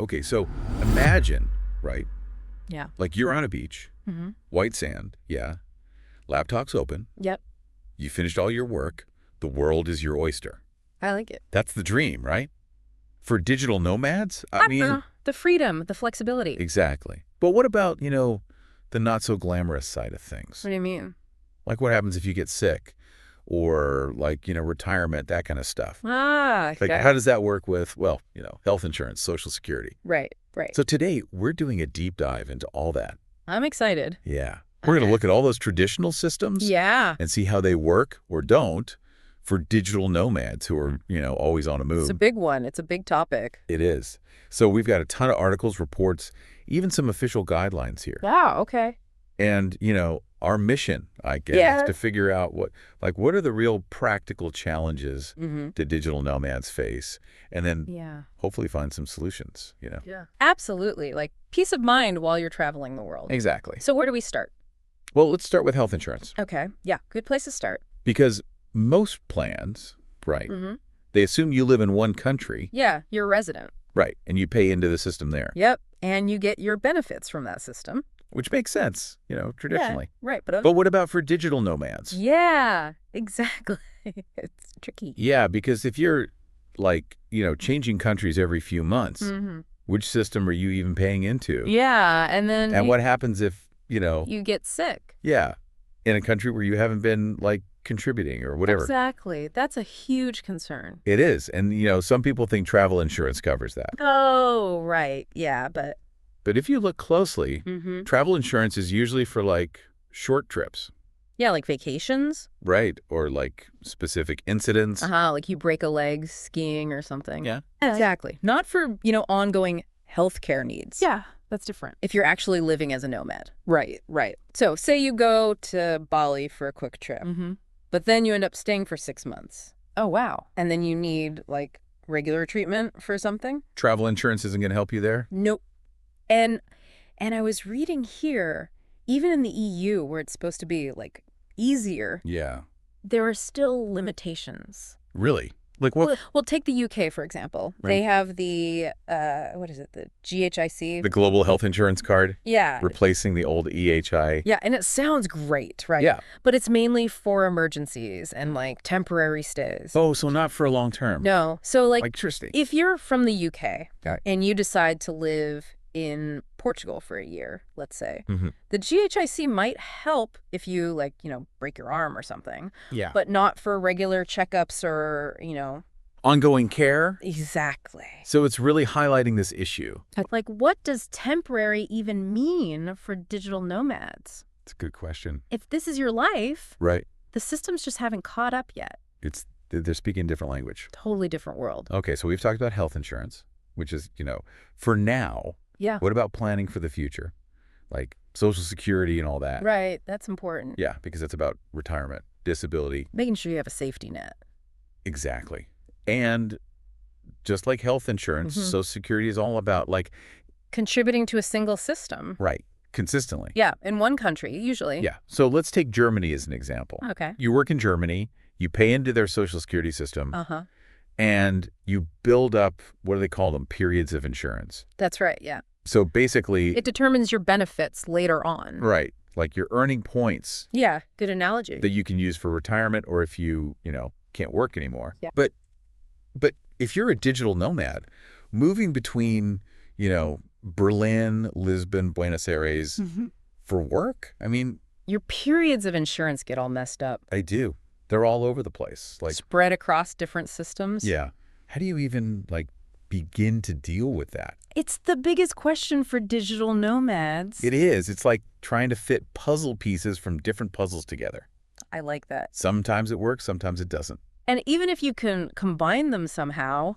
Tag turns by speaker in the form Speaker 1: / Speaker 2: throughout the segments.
Speaker 1: Okay, so imagine, right?
Speaker 2: Yeah.
Speaker 1: Like you're on a beach,
Speaker 2: Mm-hmm.
Speaker 1: white sand, yeah. Laptop's open.
Speaker 2: Yep.
Speaker 1: You finished all your work. The world is your oyster.
Speaker 2: I like it.
Speaker 1: That's the dream, right? For digital nomads, I mean,
Speaker 2: The freedom, the flexibility.
Speaker 1: exactly. But what about, the not so glamorous side of things?
Speaker 2: What do you mean?
Speaker 1: Like what happens if you get sick or like, retirement, that kind of stuff.
Speaker 2: Ah,
Speaker 1: Like
Speaker 2: okay.
Speaker 1: how does that work with, well, health insurance, Social Security?
Speaker 2: Right, right.
Speaker 1: So today we're doing a deep dive into all that.
Speaker 2: I'm excited.
Speaker 1: Yeah. We're going to look at all those traditional systems
Speaker 2: Yeah.
Speaker 1: and see how they work or don't for digital nomads who are, always on a move.
Speaker 2: It's a big one. It's a big topic.
Speaker 1: It is. So we've got a ton of articles, reports, even some official guidelines here.
Speaker 2: Wow, okay.
Speaker 1: And, our mission, I guess,
Speaker 2: Yeah.
Speaker 1: is to figure out what are the real practical challenges
Speaker 2: Mm-hmm.
Speaker 1: that digital nomads face, and then
Speaker 2: Yeah.
Speaker 1: hopefully find some solutions,
Speaker 2: Yeah. Absolutely. Like peace of mind while you're traveling the world.
Speaker 1: Exactly.
Speaker 2: So where do we start?
Speaker 1: Well, let's start with health insurance
Speaker 2: Okay. Yeah. Good place to start.
Speaker 1: because most plans, right,
Speaker 2: Mm-hmm.
Speaker 1: they assume you live in one country,
Speaker 2: Yeah. You're a resident.
Speaker 1: right, and you pay into the system there,
Speaker 2: Yep. And you get your benefits from that system.
Speaker 1: which makes sense, traditionally.
Speaker 2: Yeah, right. But
Speaker 1: But what about for digital nomads?
Speaker 2: yeah, exactly. It's tricky.
Speaker 1: Yeah, because if you're like, changing countries every few months,
Speaker 2: Mm-hmm.
Speaker 1: which system are you even paying into?
Speaker 2: Yeah. And then
Speaker 1: And what happens if,
Speaker 2: you get sick.
Speaker 1: yeah, in a country where you haven't been like contributing or whatever?
Speaker 2: Exactly. That's a huge concern.
Speaker 1: It is. And, some people think travel insurance covers that.
Speaker 2: Oh, right. Yeah. But
Speaker 1: But if you look closely,
Speaker 2: mm-hmm.
Speaker 1: travel insurance is usually for like short trips,
Speaker 2: Yeah, like vacations.
Speaker 1: right? Or like specific incidents.
Speaker 2: Like you break a leg skiing or something.
Speaker 1: Yeah.
Speaker 2: Exactly. Not for, ongoing healthcare needs.
Speaker 3: Yeah, that's different.
Speaker 2: If you're actually living as a nomad. Right, right. So say you go to Bali for a quick trip,
Speaker 3: Mm-hmm.
Speaker 2: but then you end up staying for 6 months.
Speaker 3: Oh, wow.
Speaker 2: And then you need like regular treatment for something.
Speaker 1: Travel insurance isn't going to help you there?
Speaker 2: Nope. And I was reading here, even in the EU where it's supposed to be like easier,
Speaker 1: Yeah.
Speaker 2: there are still limitations.
Speaker 1: Really? Like what?
Speaker 2: Well, take the UK, for example.
Speaker 1: Right.
Speaker 2: They have the, what is it, the GHIC?
Speaker 1: The global health insurance card
Speaker 2: Yeah.
Speaker 1: replacing the old EHI.
Speaker 2: Yeah, and it sounds great, right?
Speaker 1: Yeah.
Speaker 2: But it's mainly for emergencies and like temporary stays.
Speaker 1: Oh, so not for a long term.
Speaker 2: No. So like
Speaker 1: Interesting.
Speaker 2: if you're from the UK
Speaker 1: Right.
Speaker 2: and you decide to live in Portugal for a year, let's say,
Speaker 1: Mhm.
Speaker 2: the GHIC might help if you like, break your arm or something,
Speaker 1: Yeah.
Speaker 2: but not for regular checkups or,
Speaker 1: Ongoing care.
Speaker 2: Exactly.
Speaker 1: So it's really highlighting this issue.
Speaker 2: Like, what does temporary even mean for digital nomads?
Speaker 1: It's a good question.
Speaker 2: If this is your life,
Speaker 1: Right.
Speaker 2: the systems just haven't caught up yet.
Speaker 1: They're speaking a different language.
Speaker 2: Totally different world.
Speaker 1: Okay, so we've talked about health insurance, which is, for now.
Speaker 2: Yeah.
Speaker 1: What about planning for the future? Like Social Security and all that.
Speaker 2: Right. That's important.
Speaker 1: Yeah, because it's about retirement, disability.
Speaker 2: Making sure you have a safety net.
Speaker 1: Exactly. And just like health insurance,
Speaker 2: Mhm.
Speaker 1: Social Security is all about like,
Speaker 2: Contributing to a single system.
Speaker 1: right, consistently.
Speaker 2: Yeah. In one country, usually.
Speaker 1: Yeah. So let's take Germany as an example.
Speaker 2: Okay.
Speaker 1: You work in Germany, you pay into their Social Security system,
Speaker 2: Uh-huh.
Speaker 1: and you build up, what do they call them, periods of insurance.
Speaker 2: That's right. Yeah.
Speaker 1: So basically,
Speaker 2: It determines your benefits later on.
Speaker 1: right, like you're earning points
Speaker 2: Yeah. Good analogy.
Speaker 1: that you can use for retirement or if you, can't work anymore.
Speaker 2: Yeah.
Speaker 1: But if you're a digital nomad, moving between, Berlin, Lisbon, Buenos Aires
Speaker 3: Mm-hmm.
Speaker 1: for work, I mean,
Speaker 2: Your periods of insurance get all messed up.
Speaker 1: I do. They're all over the place. Like,
Speaker 2: Spread across different systems.
Speaker 1: yeah. How do you even like begin to deal with that?
Speaker 2: It's the biggest question for digital nomads.
Speaker 1: It is. It's like trying to fit puzzle pieces from different puzzles together.
Speaker 2: I like that.
Speaker 1: Sometimes it works, sometimes it doesn't.
Speaker 2: And even if you can combine them somehow,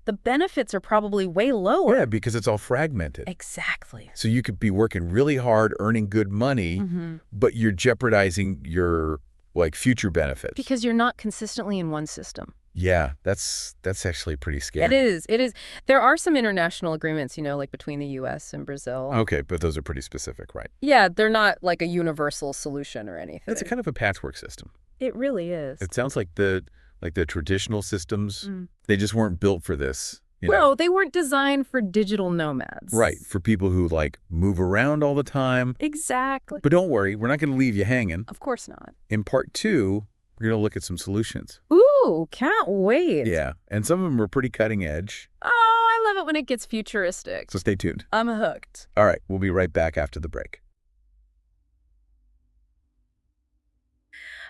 Speaker 2: the benefits are probably way lower.
Speaker 1: Yeah, because it's all fragmented.
Speaker 2: Exactly.
Speaker 1: So you could be working really hard, earning good money,
Speaker 2: Mm-hmm.
Speaker 1: but you're jeopardizing your like future benefits.
Speaker 2: Because you're not consistently in one system.
Speaker 1: Yeah, that's actually pretty scary.
Speaker 2: It is. It is. There are some international agreements, like between the U.S. and Brazil.
Speaker 1: Okay, but those are pretty specific, right?
Speaker 2: Yeah, they're not like a universal solution or anything.
Speaker 1: It's a kind of a patchwork system.
Speaker 2: It really is.
Speaker 1: It sounds like the traditional systems,
Speaker 2: Mm.
Speaker 1: they just weren't built for this, You know?
Speaker 2: Well, they weren't designed for digital nomads.
Speaker 1: Right, for people who, like, move around all the time.
Speaker 2: Exactly.
Speaker 1: But don't worry, we're not going to leave you hanging.
Speaker 2: Of course not.
Speaker 1: In part 2, we're going to look at some solutions.
Speaker 2: Ooh, can't wait.
Speaker 1: Yeah, and some of them are pretty cutting edge.
Speaker 2: Oh, I love it when it gets futuristic.
Speaker 1: So stay tuned.
Speaker 2: I'm hooked.
Speaker 1: All right, we'll be right back after the break.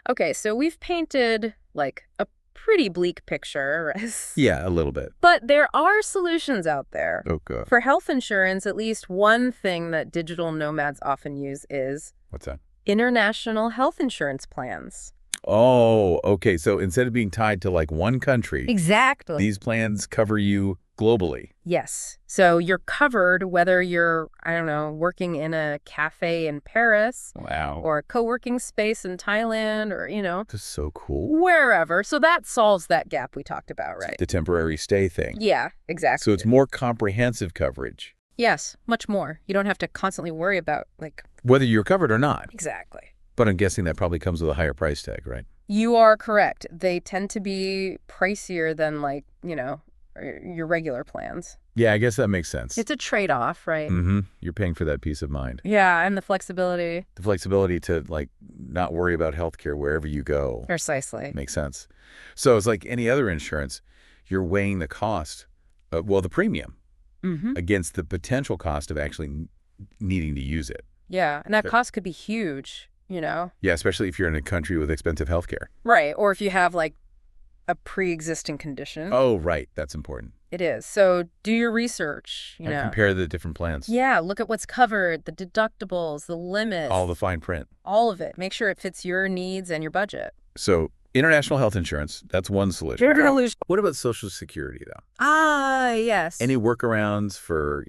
Speaker 2: Okay, so we've painted, like, a pretty bleak picture, right?
Speaker 1: Yeah, a little bit.
Speaker 2: But there are solutions out there.
Speaker 1: Oh, God.
Speaker 2: For health insurance, at least one thing that digital nomads often use is
Speaker 1: What's that?
Speaker 2: international health insurance plans.
Speaker 1: Oh, okay. So instead of being tied to, like, one country,
Speaker 2: Exactly.
Speaker 1: these plans cover you globally.
Speaker 2: Yes. So you're covered whether you're, I don't know, working in a cafe in Paris
Speaker 1: Wow.
Speaker 2: or a co-working space in Thailand or,
Speaker 1: That's so cool.
Speaker 2: wherever. So that solves that gap we talked about, right?
Speaker 1: The temporary stay thing.
Speaker 2: Yeah, exactly.
Speaker 1: So it's more comprehensive coverage,
Speaker 2: Yes, much more. You don't have to constantly worry about, like,
Speaker 1: whether you're covered or not.
Speaker 2: exactly.
Speaker 1: But I'm guessing that probably comes with a higher price tag, right?
Speaker 2: You are correct. They tend to be pricier than, like, your regular plans.
Speaker 1: Yeah, I guess that makes sense.
Speaker 2: It's a trade-off, right?
Speaker 1: Mm-hmm. You're paying for that peace of mind.
Speaker 2: Yeah, and the flexibility.
Speaker 1: The flexibility to, like, not worry about healthcare wherever you go.
Speaker 2: Precisely.
Speaker 1: Makes sense. So it's like any other insurance, you're weighing the cost, the premium,
Speaker 2: Mm-hmm.
Speaker 1: against the potential cost of actually needing to use it.
Speaker 2: Yeah, and that
Speaker 1: So-
Speaker 2: cost could be huge,
Speaker 1: Yeah, especially if you're in a country with expensive healthcare.
Speaker 2: Right, or if you have, like, a pre-existing condition.
Speaker 1: Oh, right. That's important.
Speaker 2: It is. So do your research,
Speaker 1: And compare the different plans.
Speaker 2: Yeah, look at what's covered, the deductibles, the limits.
Speaker 1: All the fine print.
Speaker 2: All of it. Make sure it fits your needs and your budget.
Speaker 1: So international health insurance, that's one solution. What about Social Security, though?
Speaker 2: Ah, yes.
Speaker 1: Any workarounds for,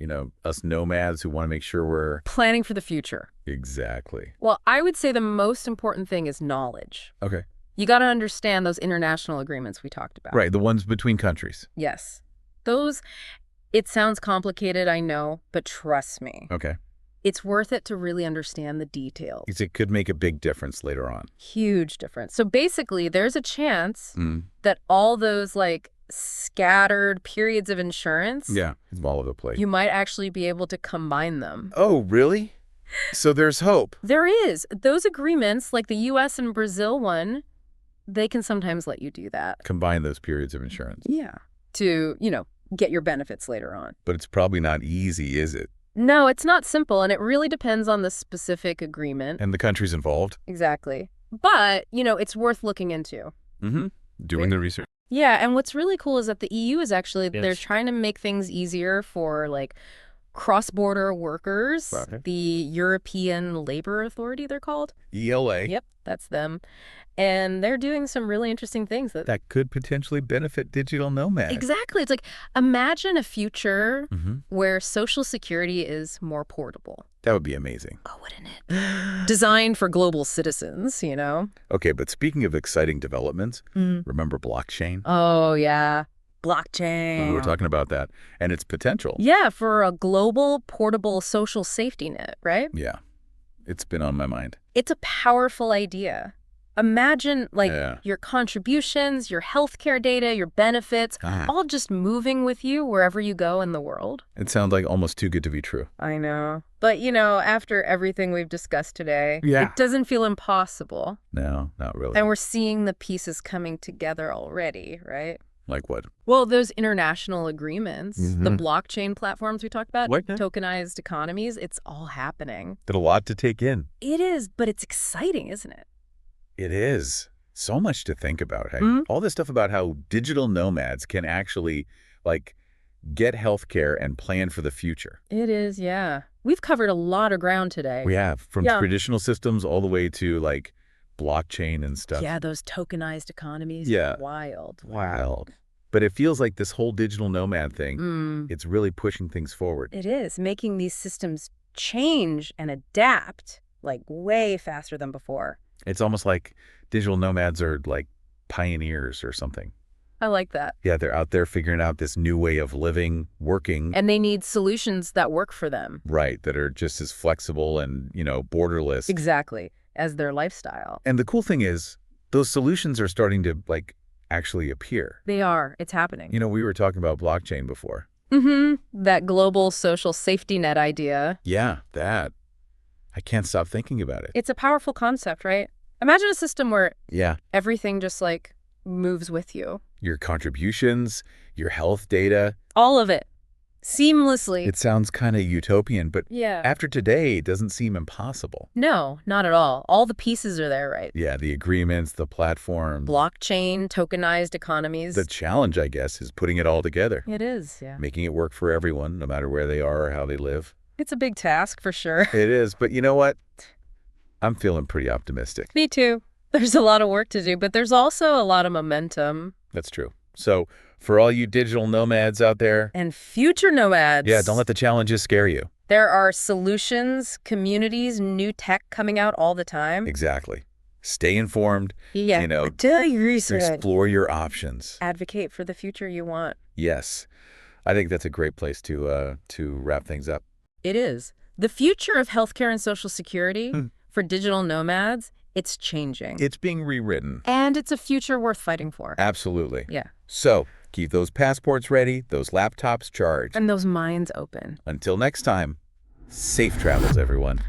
Speaker 1: us nomads who want to make sure we're...
Speaker 2: Planning for the future.
Speaker 1: Exactly.
Speaker 2: Well, I would say the most important thing is knowledge.
Speaker 1: Okay.
Speaker 2: You got to understand those international agreements we talked about.
Speaker 1: Right, the ones between countries.
Speaker 2: Yes. Those, it sounds complicated, I know, but trust me.
Speaker 1: Okay.
Speaker 2: It's worth it to really understand the details.
Speaker 1: Because it could make a big difference later on.
Speaker 2: Huge difference. So basically, there's a chance
Speaker 1: Mm.
Speaker 2: that all those, like, scattered periods of insurance,
Speaker 1: Yeah, it's all over the place.
Speaker 2: you might actually be able to combine them.
Speaker 1: Oh, really? So there's hope.
Speaker 2: There is. Those agreements, like the U.S. and Brazil one, they can sometimes let you do that.
Speaker 1: Combine those periods of insurance.
Speaker 2: Yeah. To, get your benefits later on.
Speaker 1: But it's probably not easy, is it?
Speaker 2: No, it's not simple, and it really depends on the specific agreement.
Speaker 1: And the countries involved?
Speaker 2: Exactly. But, it's worth looking into.
Speaker 1: Mm-hmm. Doing the research.
Speaker 2: Yeah, and what's really cool is that the EU is actually,
Speaker 1: Yes.
Speaker 2: they're trying to make things easier for, like, cross-border workers.
Speaker 1: Okay.
Speaker 2: The European Labor Authority, they're called.
Speaker 1: ELA.
Speaker 2: Yep, that's them. And they're doing some really interesting things.
Speaker 1: That could potentially benefit digital nomads.
Speaker 2: Exactly. It's like, imagine a future
Speaker 1: Mm-hmm.
Speaker 2: where Social Security is more portable.
Speaker 1: That would be amazing.
Speaker 2: Oh, wouldn't it? Designed for global citizens,
Speaker 1: Okay, but speaking of exciting developments,
Speaker 2: Mm.
Speaker 1: remember blockchain?
Speaker 2: Oh, yeah. Blockchain.
Speaker 1: We were talking about that and its potential.
Speaker 2: Yeah, for a global, portable social safety net, right?
Speaker 1: Yeah. It's been on my mind.
Speaker 2: It's a powerful idea. Imagine, like,
Speaker 1: Yeah.
Speaker 2: your contributions, your healthcare data, your benefits,
Speaker 1: Ah.
Speaker 2: all just moving with you wherever you go in the world.
Speaker 1: It sounds like almost too good to be true.
Speaker 2: I know. But, after everything we've discussed today,
Speaker 1: Yeah.
Speaker 2: it doesn't feel impossible.
Speaker 1: No, not really.
Speaker 2: And we're seeing the pieces coming together already, right?
Speaker 1: Like what?
Speaker 2: Well, those international agreements, the
Speaker 1: Mhm.
Speaker 2: blockchain platforms we talked about,
Speaker 1: What?
Speaker 2: tokenized economies, it's all happening.
Speaker 1: There's a lot to take in.
Speaker 2: It is, but it's exciting, isn't it?
Speaker 1: It is. So much to think about. Hey?
Speaker 2: Mhm.
Speaker 1: All this stuff about how digital nomads can actually, like, get healthcare and plan for the future.
Speaker 2: It is, yeah. We've covered a lot of ground today.
Speaker 1: We have, from
Speaker 2: Yeah.
Speaker 1: traditional systems all the way to, like, blockchain and stuff.
Speaker 2: Yeah, those tokenized economies.
Speaker 1: Yeah.
Speaker 2: Wild.
Speaker 1: Wild. But it feels like this whole digital nomad thing,
Speaker 2: Mm,
Speaker 1: it's really pushing things forward.
Speaker 2: it is, making these systems change and adapt, like, way faster than before.
Speaker 1: It's almost like digital nomads are like pioneers or something.
Speaker 2: I like that.
Speaker 1: Yeah, they're out there figuring out this new way of living, working,
Speaker 2: And they need solutions that work for them.
Speaker 1: right, that are just as flexible and, borderless.
Speaker 2: Exactly. As their lifestyle.
Speaker 1: And the cool thing is, those solutions are starting to, like, actually appear.
Speaker 2: They are. It's happening.
Speaker 1: We were talking about blockchain before.
Speaker 2: That global social safety net idea.
Speaker 1: Yeah, that. I can't stop thinking about it.
Speaker 2: It's a powerful concept, right? Imagine a system where
Speaker 1: Yeah.
Speaker 2: everything just like moves with you.
Speaker 1: Your contributions, your health data.
Speaker 2: All of it. Seamlessly.
Speaker 1: It sounds kind of utopian, but
Speaker 2: Yeah.
Speaker 1: after today, it doesn't seem impossible.
Speaker 2: No, not at all. All the pieces are there, right?
Speaker 1: Yeah, the agreements, the platform.
Speaker 2: Blockchain, tokenized economies.
Speaker 1: The challenge, I guess, is putting it all together.
Speaker 2: It is, yeah.
Speaker 1: Making it work for everyone, no matter where they are or how they live.
Speaker 2: It's a big task for sure.
Speaker 1: It is, but you know what? I'm feeling pretty optimistic.
Speaker 2: Me too. There's a lot of work to do, but there's also a lot of momentum.
Speaker 1: That's true. So, for all you digital nomads out there,
Speaker 2: And future nomads.
Speaker 1: yeah, don't let the challenges scare you.
Speaker 2: There are solutions, communities, new tech coming out all the time.
Speaker 1: Exactly. Stay informed.
Speaker 2: Yeah. Do your research.
Speaker 1: Explore your options.
Speaker 2: Advocate for the future you want.
Speaker 1: Yes. I think that's a great place to wrap things up.
Speaker 2: It is. The future of healthcare and social security for digital nomads, it's changing.
Speaker 1: It's being rewritten.
Speaker 2: And it's a future worth fighting for.
Speaker 1: Absolutely.
Speaker 2: Yeah.
Speaker 1: So, keep those passports ready, those laptops charged.
Speaker 2: And those minds open.
Speaker 1: Until next time, safe travels, everyone.